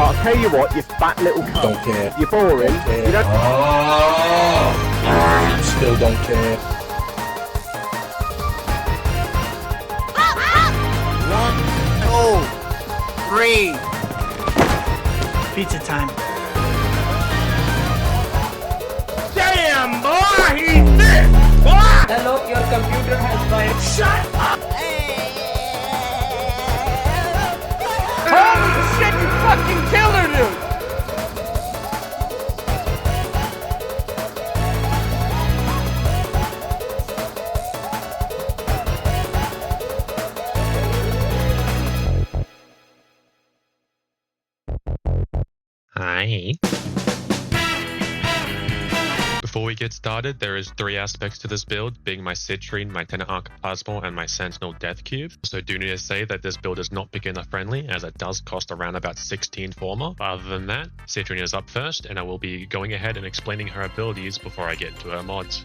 I'll tell you what, you fat little cunt. Don't care. You're boring. Don't care. You don't... Still don't care. 1, 2, 3. Pizza time. Damn, boy, he's this, boy! Hello, your computer has fired. Shut up! Holy shit, you fucking killed her, dude! Hi. Before we get started, there is 3 aspects to this build, being my Citrine, my Tenet arca plasmor, and my Sentinel Dethcube. So do need to say that this build is not beginner friendly, as it does cost around about 16 former. Other than that, Citrine is up first, and I will be going ahead and explaining her abilities before I get into her mods.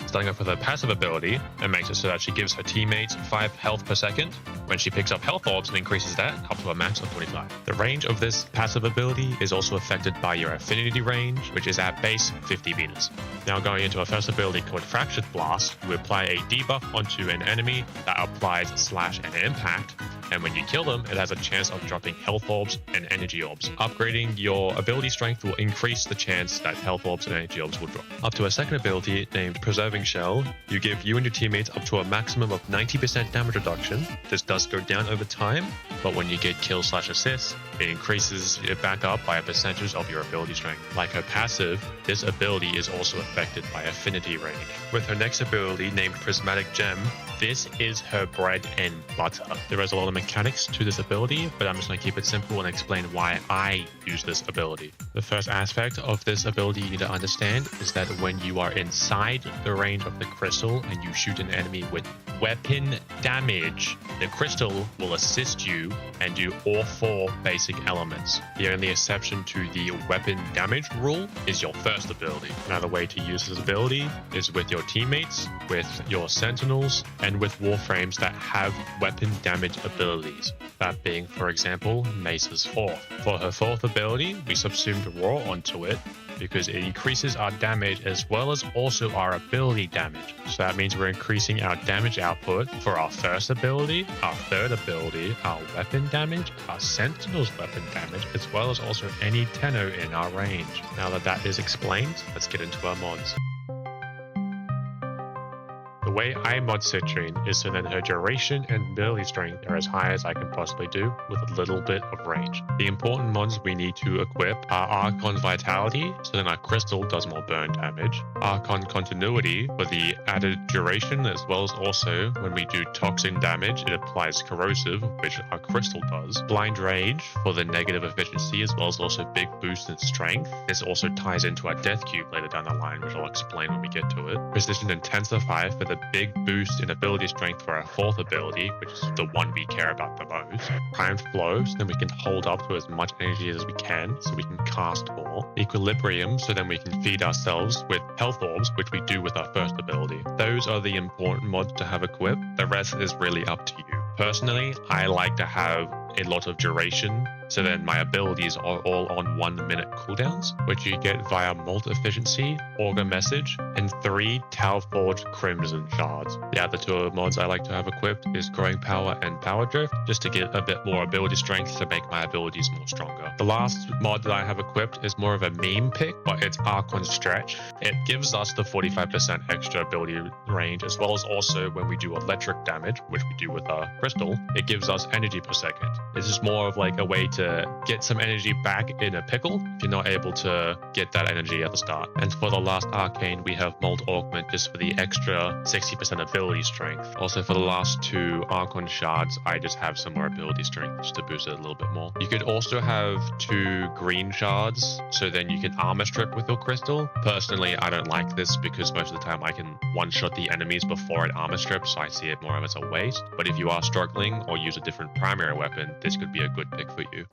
Starting off with her passive ability, it makes it so that she gives her teammates 5 health per second. When she picks up health orbs, it increases that up to a max of 25. The range of this passive ability is also affected by your affinity range, which is at base 50 meters. Now going into her first ability called Fractured Blast, you apply a debuff onto an enemy that applies slash and impact, and when you kill them, it has a chance of dropping health orbs and energy orbs. Upgrading your ability strength will increase the chance that health orbs and energy orbs will drop. Up to a second ability named Preserving Shell, you give you and your teammates up to a maximum of 90% damage reduction. This does go down over time, but when you get kills slash assists, it increases it back up by a percentage of your ability strength. Like her passive, this ability is also affected by affinity range. With her next ability named Prismatic Gem, this is her bread and butter. There is a lot of mechanics to this ability, but I'm just going to keep it simple and explain why I use this ability. The first aspect of this ability you need to understand is that when you are inside the range of the crystal and you shoot an enemy with weapon damage, the crystal will assist you and do all 4 basic elements. The only exception to the weapon damage rule is your first ability. Another way to use this ability is with your teammates, with your sentinels, and with warframes that have weapon damage abilities. That being, for example, Mace's 4th. For her 4th ability, we subsumed Roar onto it because it increases our damage as well as also our ability damage. So that means we're increasing our damage output for our first ability, our 3rd ability, our weapon damage, our Sentinel's weapon damage, as well as also any Tenno in our range. Now that that is explained, let's get into our mods. The way I mod Citrine is so that her duration and ability strength are as high as I can possibly do with a little bit of range. The important mods we need to equip are Archon's Vitality, so then our crystal does more burn damage, Archon Continuity for the added duration, as well as also when we do toxin damage, it applies corrosive, which our crystal does, Blind Rage for the negative efficiency, as well as also big boost in strength. This also ties into our Dethcube later down the line, which I'll explain when we get to it. Precision Intensify for the big boost in ability strength for our 4th ability, which is the one we care about the most. Primed Flow, so then we can hold up to as much energy as we can, so we can cast more. Equilibrium, so then we can feed ourselves with health orbs, which we do with our first ability. Those are the important mods to have equipped. The rest is really up to you. Personally, I like to have a lot of duration, so then my abilities are all on 1 minute cooldowns, which you get via Molt Efficiency, Augur Message, and 3 Tau Forged Crimson Shards. The other 2 mods I like to have equipped is Growing Power and Power Drift, just to get a bit more ability strength to make my abilities more stronger. The last mod that I have equipped is more of a meme pick, but it's Archon Stretch. It gives us the 45% extra ability range, as well as also when we do electric damage, which we do with our crystal, it gives us energy per second. This is more of like a way to get some energy back in a pickle if you're not able to get that energy at the start. And for the last arcane, we have Molt Augment just for the extra 60% ability strength. Also for the last 2 Archon Shards, I just have some more ability strength just to boost it a little bit more. You could also have 2 green shards, so then you can armor strip with your crystal. Personally, I don't like this because most of the time I can one-shot the enemies before it armor strips, so I see it more of as a waste. But if you are struggling or use a different primary weapon, this could be a good pick for you.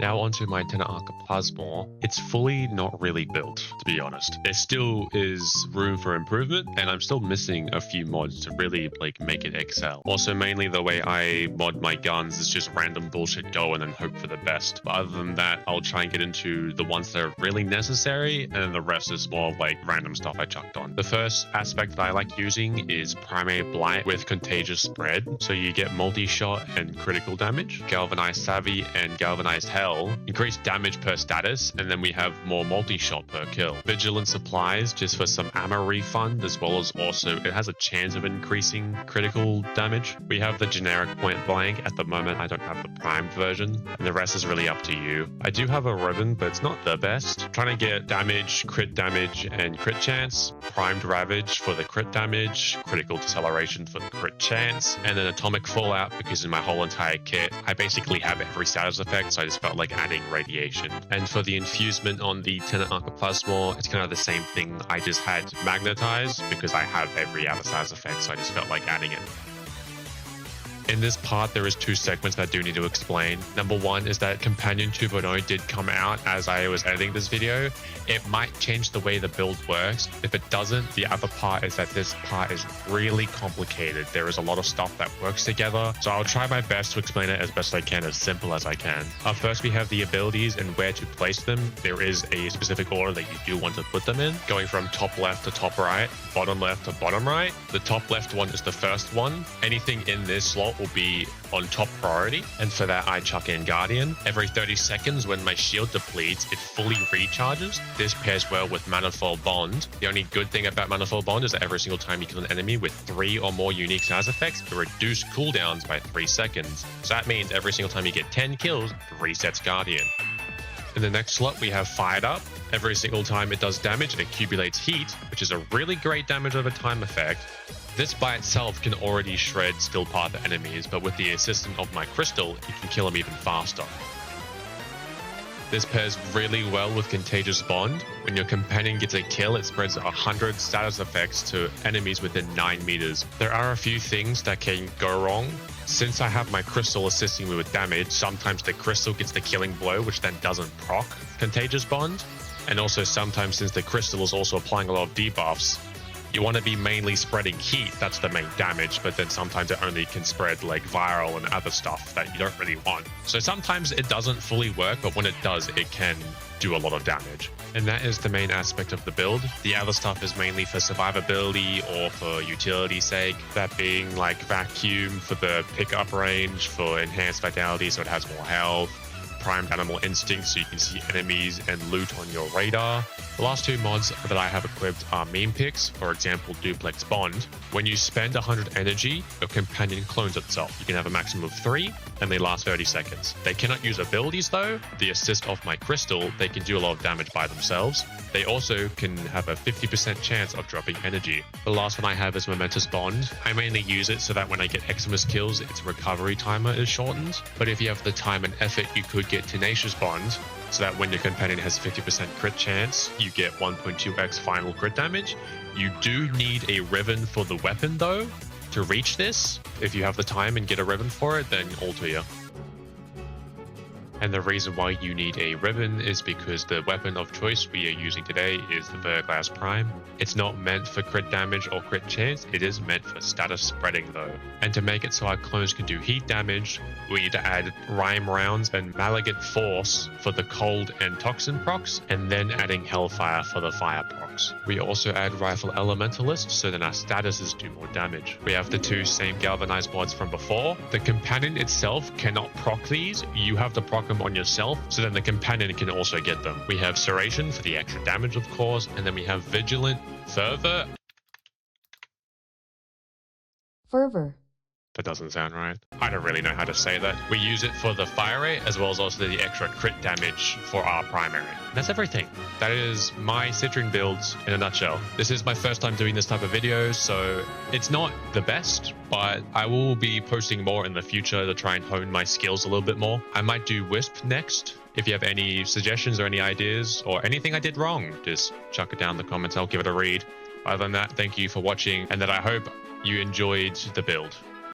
Now onto my Tenet arca plasmor. It's fully not really built, to be honest. There still is room for improvement, and I'm still missing a few mods to really make it excel. Also, mainly the way I mod my guns is just random bullshit go and then hope for the best. But other than that, I'll try and get into the ones that are really necessary, and then the rest is more like random stuff I chucked on. The first aspect that I like using is primary blight with contagious spread, so you get multi-shot and critical damage. Galvanized savvy and galvanized hell increase damage per status, and then we have more multi-shot per kill. Vigilant supplies just for some ammo refund, as well as also it has a chance of increasing critical damage. We have the generic point blank. At the moment I don't have the primed version, and the rest is really up to you. I do have a ribbon, but it's not the best. Trying to get damage, and crit chance. Primed ravage for the crit damage, critical deceleration for the crit chance, and then atomic fallout, because in my whole entire kit I basically have every status effect, so I just felt like adding radiation. And for the infusement on the Tenet arca plasmor, it's kind of the same thing. I just had magnetized because I have every other status effect, so I just felt like adding it. In this part, there is two segments that I do need to explain. Number one is that Companion 2.0 did come out as I was editing this video. It might change the way the build works. If it doesn't, the other part is that this part is really complicated. There is a lot of stuff that works together. So I'll try my best to explain it as best I can, as simple as I can. First, we have the abilities and where to place them. There is a specific order that you do want to put them in, going from top left to top right, bottom left to bottom right. The top left one is the first one. Anything in this slot will be on top priority, and for that I chuck in Guardian. Every 30 seconds when my shield depletes, it fully recharges. This pairs well with Manifold Bond. The only good thing about Manifold Bond is that every single time you kill an enemy with 3 or more unique status effects, it reduces cooldowns by 3 seconds. So that means every single time you get 10 kills, it resets Guardian. In the next slot, we have Fired Up. Every single time it does damage, it accumulates heat, which is a really great damage over time effect. This by itself can already shred Still Path enemies, but with the assistance of my crystal, it can kill them even faster. This pairs really well with Contagious Bond. When your companion gets a kill, it spreads 100 status effects to enemies within 9 meters. There are a few things that can go wrong. Since I have my crystal assisting me with damage, sometimes the crystal gets the killing blow, which then doesn't proc Contagious Bond. And also sometimes, since the crystal is also applying a lot of debuffs, you want to be mainly spreading heat, that's the main damage, but then sometimes it only can spread like viral and other stuff that you don't really want. So sometimes it doesn't fully work, but when it does, it can do a lot of damage. And that is the main aspect of the build. The other stuff is mainly for survivability or for utility sake, that being like Vacuum for the pickup range, for enhanced vitality so it has more health, primed animal instinct so you can see enemies and loot on your radar. The last two mods that I have equipped are meme picks, for example Duplex Bond. When you spend 100 energy, your companion clones itself. You can have a maximum of 3 and they last 30 seconds. They cannot use abilities though. The assist of my crystal, they can do a lot of damage by themselves. They also can have a 50% chance of dropping energy. The last one I have is Momentous Bond. I mainly use it so that when I get Xmas kills, its recovery timer is shortened. But if you have the time and effort, you could get Tenacious Bond, so that when your companion has 50% crit chance, you get 1.2x final crit damage. You do need a ribbon for the weapon though to reach this. If you have the time and get a ribbon for it, then all to you. And the reason why you need a ribbon is because the weapon of choice we are using today is the Verglas Prime. It's not meant for crit damage or crit chance, it is meant for status spreading though. And to make it so our clones can do heat damage, we need to add Rhyme Rounds and Malignant Force for the cold and toxin procs, and then adding Hellfire for the fire procs. We also add Rifle Elementalist so that our statuses do more damage. We have the two same galvanized mods from before. The companion itself cannot proc these, you have to proc them on yourself, so then the companion can also get them. We have Serration for the extra damage of course, and then we have Vigilant Fervor. That doesn't sound right. I don't really know how to say that. We use it for the fire rate as well as also the extra crit damage for our primary. That's everything. That is my Citrine builds in a nutshell. This is my first time doing this type of video, so it's not the best, but I will be posting more in the future to try and hone my skills a little bit more. I might do Wisp next. If you have any suggestions or any ideas or anything I did wrong, just chuck it down in the comments. I'll give it a read. Other than that, thank you for watching, and that I hope you enjoyed the build.